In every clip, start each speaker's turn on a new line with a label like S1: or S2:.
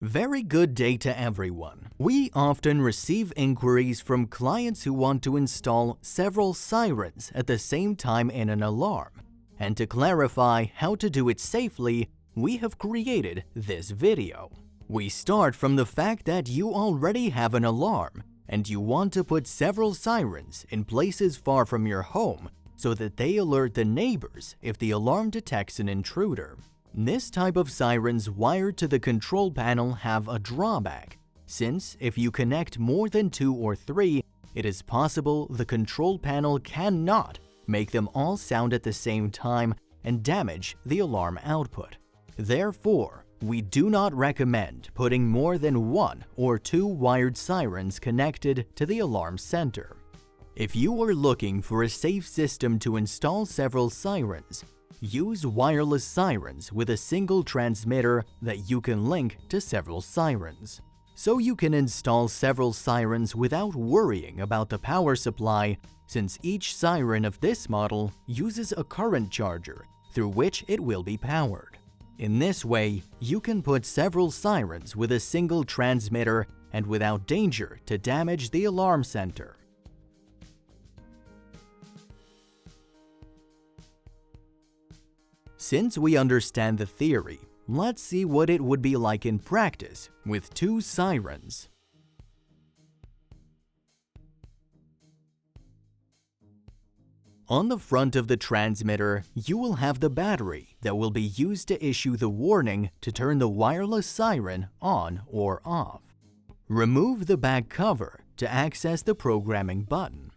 S1: Very good day to everyone. We often receive inquiries from clients who want to install several sirens at the same time in an alarm. And to clarify how to do it safely, we have created this video. We start from the fact that you already have an alarm and you want to put several sirens in places far from your home so that they alert the neighbors if the alarm detects an intruder. This type of sirens wired to the control panel have a drawback, since if you connect more than 2 or 3, it is possible the control panel cannot make them all sound at the same time and damage the alarm output. Therefore, we do not recommend putting more than 1 or 2 wired sirens connected to the alarm center. If you are looking for a safe system to install several sirens, use wireless sirens with a single transmitter that you can link to several sirens. So you can install several sirens without worrying about the power supply, since each siren of this model uses a current charger through which it will be powered. In this way, you can put several sirens with a single transmitter and without danger to damage the alarm center. Since we understand the theory, let's see what it would be like in practice with 2 sirens. On the front of the transmitter, you will have the battery that will be used to issue the warning to turn the wireless siren on or off. Remove the back cover to access the programming button.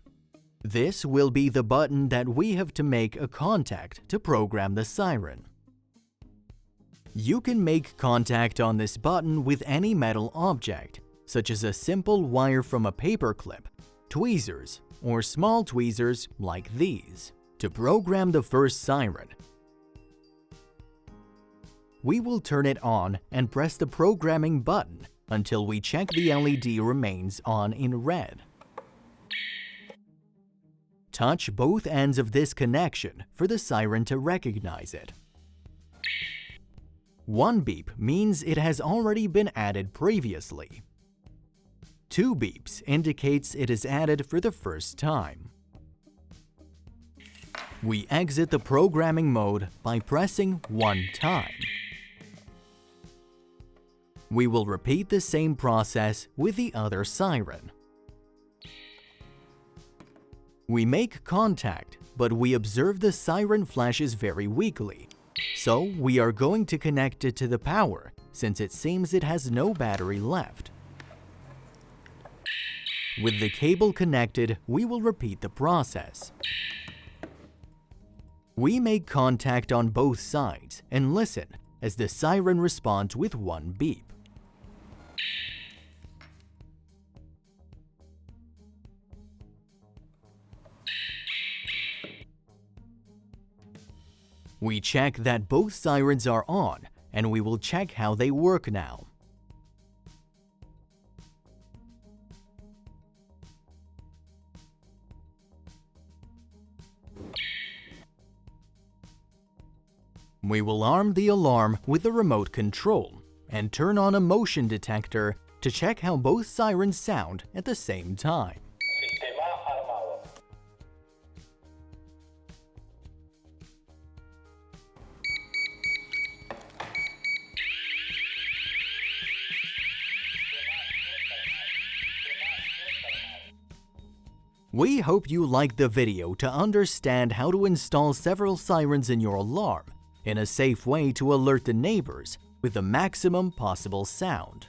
S1: This will be the button that we have to make a contact to program the siren. You can make contact on this button with any metal object, such as a simple wire from a paperclip, tweezers, or small tweezers like these. To program the first siren, we will turn it on and press the programming button until we check the LED remains on in red. Touch both ends of this connection for the siren to recognize it. 1 beep means it has already been added previously. 2 beeps indicates it is added for the first time. We exit the programming mode by pressing 1 time. We will repeat the same process with the other siren. We make contact, but we observe the siren flashes very weakly, so we are going to connect it to the power since it seems it has no battery left. With the cable connected, we will repeat the process. We make contact on both sides and listen as the siren responds with 1 beep. We check that both sirens are on, and we will check how they work now. We will arm the alarm with the remote control and turn on a motion detector to check how both sirens sound at the same time. We hope you liked the video to understand how to install several sirens in your alarm in a safe way to alert the neighbors with the maximum possible sound.